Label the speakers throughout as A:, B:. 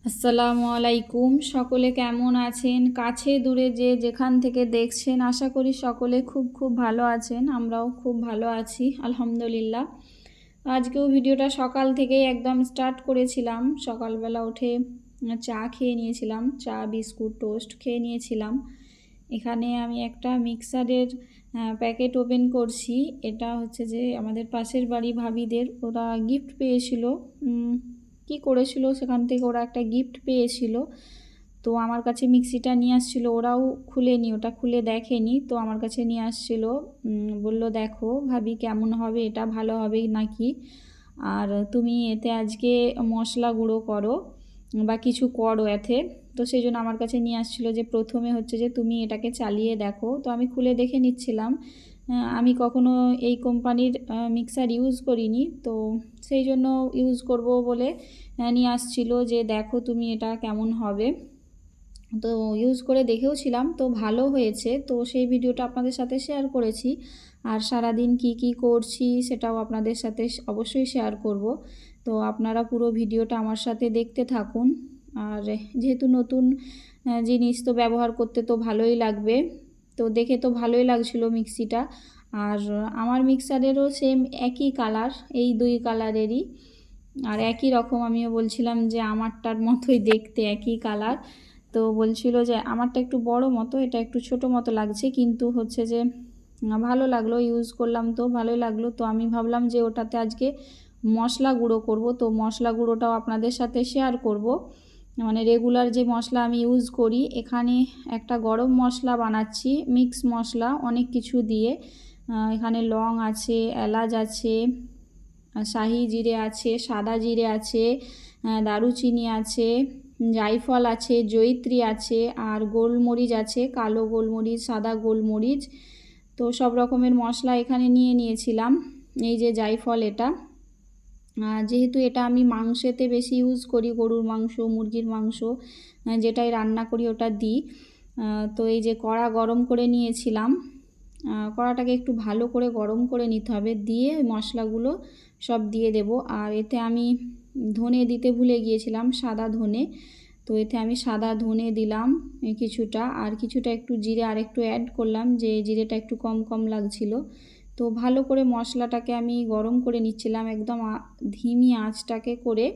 A: আসসালামু আলাইকুম। সকলে কেমন আছেন? কাছে দূরে যে যেখান থেকে দেখছেন, আশা করি সকলে খুব ভালো আছেন। আমরাও খুব ভালো আছি আলহামদুলিল্লাহ। আজকেও ভিডিওটা সকাল থেকেই একদম স্টার্ট করেছিলাম। সকালবেলা উঠে চা খেয়ে নিয়েছিলাম, চা বিস্কুট টোস্ট খেয়ে নিয়েছিলাম। এখানে আমি একটা মিক্সারের প্যাকেট ওপেন করছি। এটা হচ্ছে যে আমাদের পাশের বাড়ি ভাবিদের ওরা গিফট পেয়েছিল। কি করেছিল সেখান থেকে ওরা একটা গিফট পেয়েছিল, তো আমার কাছে মিক্সিটা নিয়ে আসছিলো। ওরাও খুলেনি, ওটা খুলে দেখেনি, তো আমার কাছে নিয়ে আসছিলো। বললো দেখো ভাবি কেমন হবে, এটা ভালো হবে নাকি, আর তুমি এতে আজকে মশলা গুঁড়ো করো বা কিছু করো এতে। তো সেই জন্য আমার কাছে নিয়ে আসছিলো যে প্রথমে হচ্ছে যে তুমি এটাকে চালিয়ে দেখো। তো আমি খুলে দেখে নিচ্ছিলাম। আমি কখনো এই কোম্পানির মিক্সার ইউজ করিনি, তো সেই জন্য ইউজ করব বলে নিয়ে আসছিলো যে দেখো তুমি এটা কেমন হবে। তো ইউজ করে দেখেওছিলাম, তো ভালো হয়েছে। তো সেই ভিডিওটা আপনাদের সাথে শেয়ার করেছি। আর সারাদিন কি করছি সেটাও আপনাদের সাথে অবশ্যই শেয়ার করব। তো আপনারা পুরো ভিডিওটা আমার সাথে দেখতে থাকুন। আর যেহেতু নতুন জিনিস, তো ব্যবহার করতে তো ভালোই লাগবে। তো দেখে তো ভালোই লাগছিলো মিক্সিটা। আর আমার মিক্সারেরও সেম একই কালার, এই দুই কালারেরই, আর একই রকম। আমিও বলছিলাম যে আমারটার মতোই দেখতে, একই কালার। তো বলছিল যে আমারটা একটু বড় মতো, এটা একটু ছোট মতো লাগছে, কিন্তু হচ্ছে যে ভালো লাগলো, ইউজ করলাম তো ভালোই লাগলো। তো আমি ভাবলাম যে ওটাতে আজকে মশলা গুঁড়ো করব। তো মশলা গুঁড়োটাও আপনাদের সাথে শেয়ার করব। মানে রেগুলার যে মশলা আমি ইউজ করি, এখানে একটা গরম মশলা বানাচ্ছি, মিক্স মশলা অনেক কিছু দিয়ে। এখানে লং আছে, এলাচ আছে, শাহি জিরে আছে, সাদা জিরে আছে, দারুচিনি আছে, জায়ফল আছে, জয়িত্রী আছে, আর গোলমরিচ আছে, কালো গোলমরিচ, সাদা গোলমরিচ। তো সব রকমের মশলা এখানে নিয়ে নিয়েছিলাম। এই যে জায়ফল, এটা যেহেতু এটা আমি মাংসেতে বেশি ইউজ করি, গরুর মাংস, মুরগির মাংস, যেটাই রান্না করি ওটা দিই। তো এই যে কড়া গরম করে নিয়েছিলাম। কড়াটাকে একটু ভালো করে গরম করে নিতে হবে, দিয়ে মশলাগুলো সব দিয়ে দেব। আর এতে আমি ধনে দিতে ভুলে গিয়েছিলাম, সাদা ধনে। তো এতে আমি সাদা ধনে দিলাম কিছুটা, আর কিছুটা একটু জিরে আর একটু অ্যাড করলাম, যে জিরেটা একটু কম লাগছিল। তো ভালো করে মশলাটাকে আমি গরম করে নিচ্ছিলাম, একদম ধিমি আঁচটাকে করে।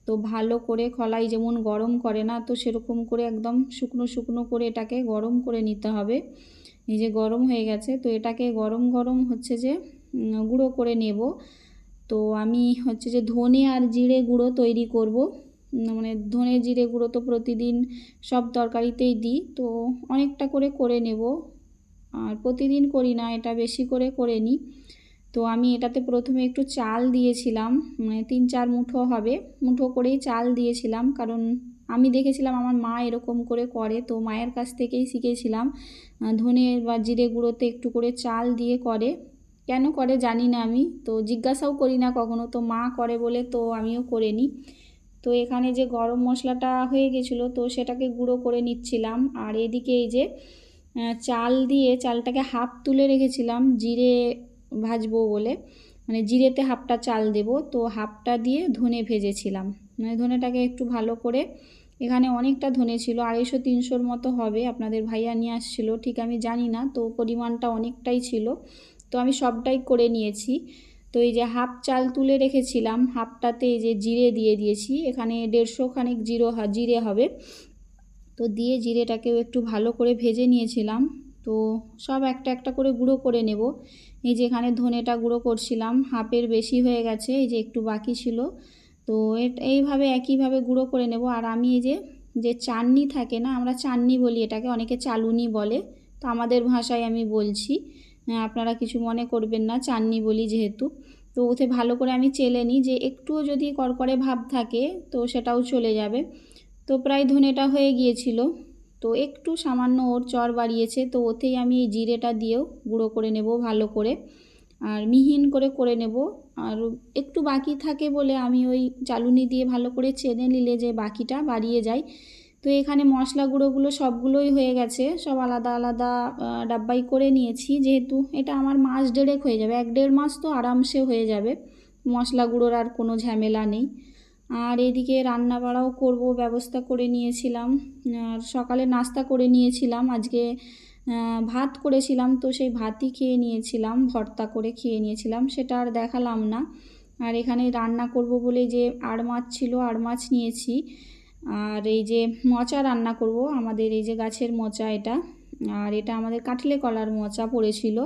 A: তো ভালো করে কড়াই যেমন গরম করে না, তো সেরকম করে একদম শুকনো করে এটাকে গরম করে নিতে হবে। এই যে গরম হয়ে গেছে, তো এটাকে গরম হচ্ছে যে গুঁড়ো করে নেব। তো আমি হচ্ছে যে ধনে আর জিরে গুঁড়ো তৈরি করব। মানে ধনে জিরে গুঁড়ো তো প্রতিদিন সব তরকারিতেই দিই, তো অনেকটা করে নেব। আর প্রতিদিন করি না, এটা বেশি করে নিই। তো আমি এটাতে প্রথমে একটু চাল দিয়েছিলাম, মানে 3-4 মুঠো হবে, মুঠো করেই চাল দিয়েছিলাম। কারণ আমি দেখেছিলাম আমার মা এরকম করে, তো মায়ের কাছ থেকেই শিখেছিলাম। ধনে বা জিরে গুঁড়োতে একটু করে চাল দিয়ে করে, কেন করে জানি না আমি, তো জিজ্ঞাসাও করি না কখনো, তো মা করে বলে তো আমিও করে নিই। তো এখানে যে গরম মশলাটা হয়ে গেছিলো, তো সেটাকে গুঁড়ো করে নিচ্ছিলাম। আর এদিকে এই যে চাল দিয়ে, চালটাকে হাফ তুলে রেখেছিলাম জিরে ভাজবো বলে, মানে জিরেতে হাফটা চাল দেব, তো হাফটা দিয়ে ধনে ভেজেছিলাম। মানে ধনেটাকে একটু ভালো করে, এখানে অনেকটা ধনে ছিল, 250-300 মতো হবে, আপনাদের ভাইয়া নিয়ে আসছিলো, ঠিক আমি জানি না, তো পরিমাণটা অনেকটাই ছিল। তো আমি সবটাই করে নিয়েছি। তো এই যে হাফ চাল তুলে রেখেছিলাম, হাফটাতে এই যে জিরে দিয়ে দিয়েছি, এখানে 150 খানিক জিরে হবে। তো দিয়ে জিরেটাকেও একটু ভালো করে ভেজে নিয়েছিলাম। তো সব একটা করে গুঁড়ো করে নেব। এই যে এখানে ধনেটা গুঁড়ো করছিলাম, হাফের বেশি হয়ে গেছে, এই যে একটু বাকি ছিল। তো এইভাবে একইভাবে গুঁড়ো করে নেব। আর আমি এই যে চাটনি থাকে না, আমরা চাটনি বলি এটাকে, অনেকে চালুনি বলে, তো আমাদের ভাষায় আমি বলছি, আপনারা কিছু মনে করবেন না, চাটনি বলি যেহেতু। তো ওতে ভালো করে আমি চেলে নিই, যে একটুও যদি করকরে ভাব থাকে তো সেটাও চলে যাবে। তো প্রায় ধনেটা হয়ে গিয়েছিল, তো একটু সামান্য ওর চর বাড়িয়েছে, তো ওতেই আমি এই জিরেটা দিয়েও গুঁড়ো করে নেব ভালো করে, আর মিহিন করে নেব। আর একটু বাকি থাকে বলে আমি ওই চালুনি দিয়ে ভালো করে চেনে নিলে যে বাকিটা বাড়িয়ে যায়। তো এখানে মশলা গুঁড়োগুলো সবগুলোই হয়ে গেছে, সব আলাদা ডাব্বাই করে নিয়েছি, যেহেতু এটা আমার মাস দেড়েক হয়ে যাবে, 1-1.5 মাস তো আরামসে হয়ে যাবে, মশলা গুঁড়োর আর কোনো ঝামেলা নেই। আর এদিকে রান্না বাড়াও করব ব্যবস্থা করে নিয়েছিলাম। আর সকালে নাস্তা করে নিয়েছিলাম, আজকে ভাত করেছিলাম, তো সেই ভাতই খেয়ে নিয়েছিলাম, ভর্তা করে খেয়ে নিয়েছিলাম, সেটা আর দেখালাম না। আর এখানে রান্না করব বলে যে আড় মাছ ছিল, আড় মাছ নিয়েছি। আর এই যে মোচা রান্না করব, আমাদের এই যে গাছের মোচা এটা, আর এটা আমাদের কাঁঠালে কলার মোচা পড়েছিল,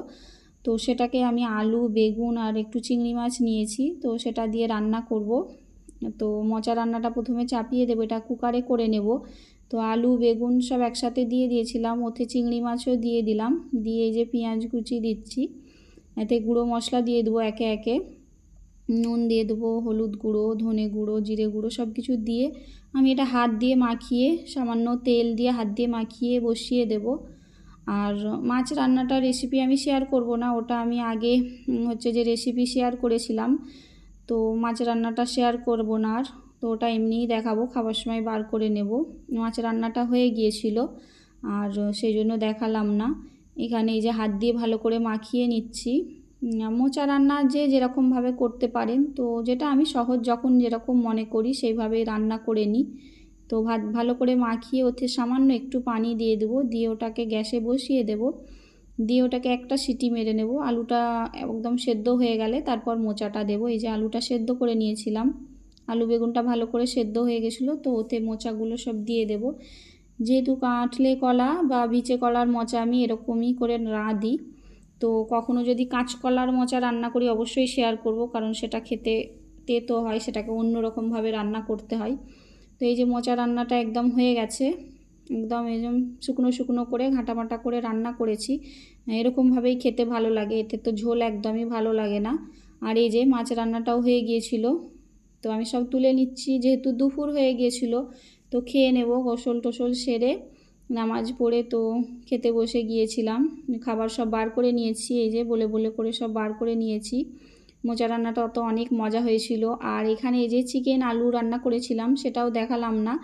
A: তো সেটাকে আমি আলু বেগুন আর একটু চিংড়ি মাছ নিয়েছি, তো সেটা দিয়ে রান্না করব। তো মোচা রান্নাটা প্রথমে চাপিয়ে দেবো, এটা কুকারে করে নেব। তো আলু বেগুন সব একসাথে দিয়ে দিয়েছিলাম, ওতে চিংড়ি মাছও দিয়ে দিলাম, দিয়ে এই যে পেঁয়াজ কুচি দিচ্ছি, এতে গুঁড়ো মশলা দিয়ে দেবো একে একে, নুন দিয়ে দেবো, হলুদ গুঁড়ো, ধনে গুঁড়ো, জিরে গুঁড়ো সব কিছু দিয়ে আমি এটা হাত দিয়ে মাখিয়ে, সামান্য তেল দিয়ে হাত দিয়ে মাখিয়ে বসিয়ে দেব। আর মাছ রান্নাটার রেসিপি আমি শেয়ার করব না, ওটা আমি আগে হচ্ছে যে রেসিপি শেয়ার করেছিলাম, তো মাছ রান্নাটা শেয়ার করব না আর, তো ওটা এমনিই দেখাবো, খাবার সময় বার করে নেব। মাছ রান্নাটা হয়ে গিয়েছিল আর সেই জন্য দেখালাম না। এখানে এই যে হাত দিয়ে ভালো করে মাখিয়ে নিচ্ছি। মোচা রান্না যে যেরকমভাবে করতে পারেন, তো যেটা আমি সহজ যখন যেরকম মনে করি সেইভাবেই রান্না করে নিই। তো ভালো করে মাখিয়ে ওতে সামান্য একটু পানি দিয়ে দেবো, দিয়ে ওটাকে গ্যাসে বসিয়ে দেব, দিয়ে ওটাকে একটা সিটি মেরে নেব। আলুটা একদম সেদ্ধ হয়ে গেলে তারপর মোচাটা দেব। এই যে আলুটা সেদ্ধ করে নিয়েছিলাম, আলু বেগুনটা ভালো করে সেদ্ধ হয়ে গেছিলো, তো ওতে মোচাগুলো সব দিয়ে দেব। যেহেতু কাঁঠালে কলা বা বিচে কলার মোচা আমি এরকমই করে রাঁধি, তো কখনো যদি কাঁচকলার মোচা রান্না করি অবশ্যই শেয়ার করব, কারণ সেটা খেতে তেতো হয়, সেটাকে অন্য রকমভাবে রান্না করতে হয়। তো এই যে মোচা রান্নাটা একদম হয়ে গেছে, একদম শুকনো শুকনো করে ঘাঁটামাটা করে রান্না করেছি, এরকমভাবেই খেতে ভালো লাগে, এতে তো ঝোল একদমই ভালো লাগে না। আর এই যে মাছ রান্নাটাও হয়ে গিয়েছিল, তো আমি সব তুলে নিচ্ছি, যেহেতু দুপুর হয়ে গিয়েছিল তো খেয়ে নেব। গোসল টোসল সেরে নামাজ পড়ে তো খেতে বসে গিয়েছিলাম, খাবার সব বার করে নিয়েছি, এই যে বলে বলে করে সব বার করে নিয়েছি। মোচা রান্নাটা অত অনেক মজা হয়েছিল। আর এখানে এই যে চিকেন আলু রান্না করেছিলাম সেটাও দেখালাম না,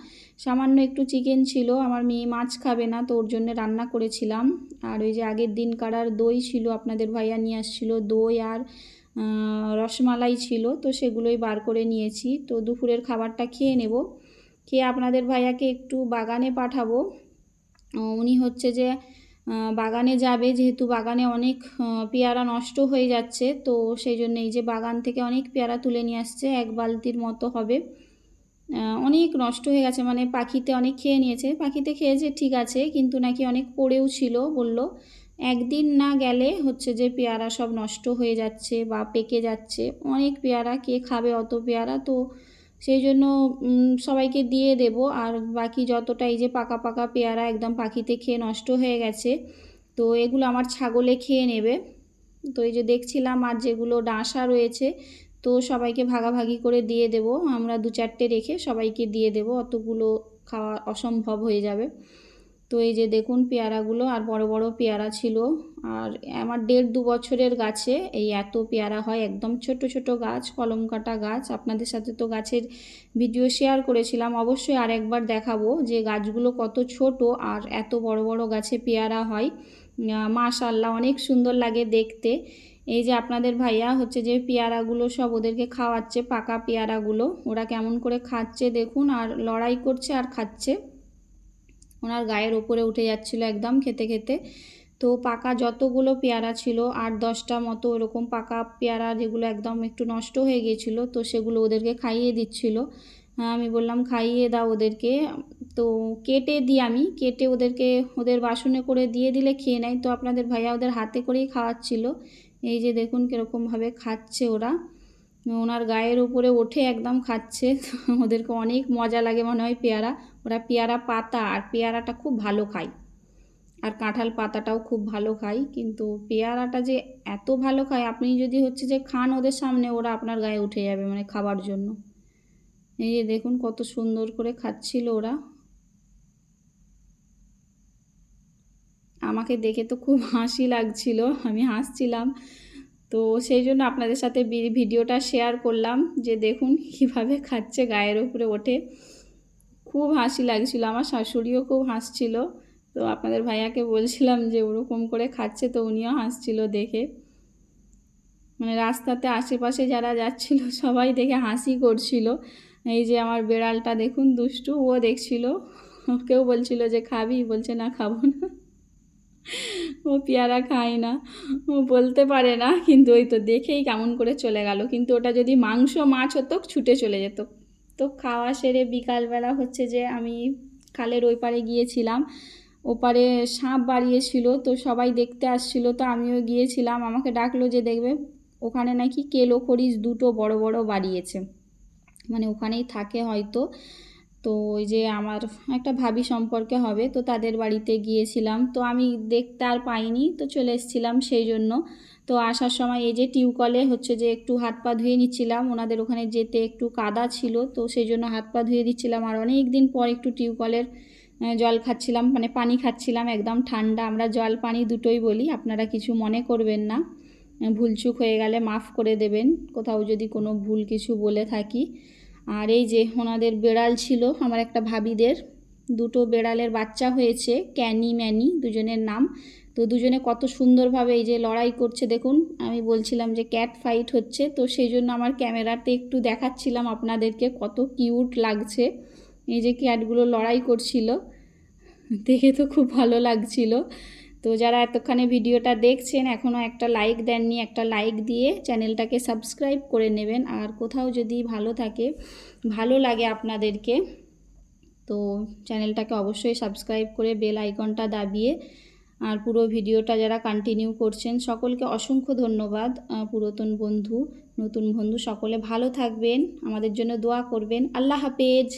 A: সামান্য একটু চিকেন ছিল, আমার মেয়ে মাছ খাবে না, তো ওর জন্য রান্না করেছিলাম। আর ওই যে আগের দিন কারার দই ছিল, আপনাদের ভাইয়া নিয়ে আসছিলো দই, আর রসমালাই ছিল, তো সেগুলোই বার করে নিয়েছি। তো দুপুরের খাবারটা খেয়ে নেব, খেয়ে আপনাদের ভাইয়াকে একটু বাগানে পাঠাবো। উনি হচ্ছে যে বাগানে যাবে, যেহেতু বাগানে অনেক পেয়ারা নষ্ট হয়ে যাচ্ছে, তো সেই জন্য এই যে বাগান থেকে অনেক পেয়ারা তুলে নিয়ে আসছে, এক বালতির মতো হবে। অনেক নষ্ট হয়ে গেছে, মানে পাখিতে অনেক খেয়ে নিয়েছে, পাখিতে খেয়েছে ঠিক আছে, কিন্তু নাকি অনেক পড়েও ছিল, বলল একদিন না গেলে হচ্ছে যে পেয়ারা সব নষ্ট হয়ে যাচ্ছে বা পেকে যাচ্ছে, অনেক পেয়ারা কে খাবে অত পেয়ারা, তো সেই জন্য সবাইকে দিয়ে দেব। আর বাকি যতটা এই যে পাকা পাকা পেয়ারা একদম পাখিতে খেয়ে নষ্ট হয়ে গেছে, তো এগুলো আমার ছাগলে খেয়ে নেবে। তো এই যে দেখছিলাম, আর যেগুলো ডাঁশা রয়েছে তো সবাইকে ভাগাভাগি করে দিয়ে দেব, আমরা দু চারটে রেখে সবাইকে দিয়ে দেব, অতগুলো খাওয়া অসম্ভব হয়ে যাবে। তো এই যে দেখুন পেয়ারাগুলো, আর বড় বড় পেয়ারা ছিল, আর আমার 1.5-2 বছরের গাছে এই এত পেয়ারা হয়, একদম ছোট ছোট গাছ, কলম কাটা গাছ। আপনাদের সাথে তো গাছের ভিডিও শেয়ার করেছিলাম, অবশ্যই আর একবার দেখাবো যে গাছগুলো কত ছোট আর এত বড় বড় গাছে পেয়ারা হয়, মাশাআল্লাহ অনেক সুন্দর লাগে দেখতে। এই যে আপনাদের ভাইয়া হচ্ছে যে পেয়ারাগুলো সব ওদেরকে খাওয়াচ্ছে, পাকা পেয়ারাগুলো ওরা কেমন করে খাচ্ছে দেখুন, আর লড়াই করছে আর খাচ্ছে, ওনার গায়ের ওপরে উঠে যাচ্ছিলো একদম খেতে খেতে। তো পাকা যতগুলো পেয়ারা ছিল 8-10টা মতো ওরকম পাকা পেয়ারা, যেগুলো একদম একটু নষ্ট হয়ে গিয়েছিল, তো সেগুলো ওদেরকে খাইয়ে দিচ্ছিল। আমি বললাম খাইয়ে দাও ওদেরকে, তো কেটে দিই, আমি কেটে ওদেরকে ওদের বাসনে করে দিয়ে দিলে খেয়ে নেয়, তো আপনাদের ভাইয়া ওদের হাতে করেই খাওয়াচ্ছিল। এই যে দেখুন কীরকমভাবে খাচ্ছে ওরা, ওনার গায়ের উপরে ওঠে একদম খাচ্ছে, ওদেরকে অনেক মজা লাগে মনে হয় পেয়ারা, ওরা পেয়ারা পাতা আর পেয়ারাটা খুব ভালো খায়, আর কাঁঠাল পাতাটাও খুব ভালো খায়, কিন্তু পেয়ারাটা যে এত ভালো খায়, আপনি যদি হচ্ছে যে খান ওদের সামনে, ওরা আপনার গায়ে উঠে যাবে মানে খাবার জন্য। এই যে দেখুন কত সুন্দর করে খাচ্ছিল ওরা, আমাকে দেখে তো খুব হাসি লাগছিল, আমি হাসছিলাম, তো সেই জন্য আপনাদের সাথে ভিডিওটা শেয়ার করলাম, যে দেখুন কিভাবে খাচ্ছে, গায়ের উপরে ওঠে, খুব হাসি লাগছিল, আমার শাশুড়িও খুব হাসছিল। তো আপনাদের ভাইয়াকে বলছিলাম যে ওরকম করে খাচ্ছে, তো উনিও হাসছিল দেখে, মানে রাস্তাতে আশেপাশে যারা যাচ্ছিল সবাই দেখে হাসি করছিল, এই যে আমার বেড়ালটা দেখুন দুষ্টু, ও দেখছিল, কেউ বলছিল যে খাবি, বলছে না খাবো না। ও পেয়ারা খায় না, ও বলতে পারে না, কিন্তু ওই তো দেখেই কেমন করে চলে গেল। কিন্তু ওটা যদি মাংস মাছ হতো ছুটে চলে যেত। তো খাওয়া সেরে বিকালবেলা হচ্ছে যে আমি খালের ওই পারে গিয়েছিলাম, ওপারে সাপ বাড়িয়েছিল, তো সবাই দেখতে আসছিল, তো আমিও গিয়েছিলাম। আমাকে ডাকলো যে দেখবে ওখানে নাকি কেলো খরিচ দুটো বড় বড় বাড়িয়েছে, মানে ওখানেই থাকে হয়তো। তো ওই যে আমার একটা ভাবি সম্পর্কে হবে, তো তাদের বাড়িতে গিয়েছিলাম, তো আমি দেখতে আর পাইনি, তো চলে এসেছিলাম সেই জন্য। তো আসার সময় এই যে টিউবকলে হচ্ছে যে একটু হাত পা ধুয়ে নিচ্ছিলাম, ওনাদের ওখানে যেতে একটু কাদা ছিল, তো সেই জন্য হাত পা ধুয়ে দিচ্ছিলাম। আর অনেক দিন পর একটু টিউবকলের জল খাচ্ছিলাম, মানে পানি খাচ্ছিলাম, একদম ঠান্ডা। আমরা জল পানি দুটোই বলি, আপনারা কিছু মনে করবেন না, ভুলচুক হয়ে গেলে মাফ করে দেবেন, কোথাও যদি কোনো ভুল কিছু বলে থাকি। আর এই যে ওনাদের বেড়াল ছিল আমার একটা ভাবিদের, দুটো বেড়ালের বাচ্চা হয়েছে, ক্যানি ম্যানি দুজনের নাম। তো দুজনে কত সুন্দরভাবে এই যে লড়াই করছে দেখুন। আমি বলছিলাম যে ক্যাট ফাইট হচ্ছে, তো সেই জন্য আমার ক্যামেরাতে একটু দেখাচ্ছিলাম আপনাদেরকে কত কিউট লাগছে। এই যে ক্যাটগুলো লড়াই করছিল, দেখে তো খুব ভালো লাগছিল। তো যারা এতক্ষণে ভিডিওটা দেখছেন এখনও একটা লাইক দেননি, একটা লাইক দিয়ে চ্যানেলটাকে সাবস্ক্রাইব করে নেবেন। আর কোথাও যদি ভালো লাগে আপনাদেরকে, তো চ্যানেলটাকে অবশ্যই সাবস্ক্রাইব করে বেল আইকনটা দাবিয়ে আর পুরো ভিডিওটা যারা কন্টিনিউ করছেন সকলকে অসংখ্য ধন্যবাদ। পুরাতন বন্ধু, নতুন বন্ধু সকলে ভালো থাকবেন, আমাদের জন্য দোয়া করবেন। আল্লাহ হাফেজ।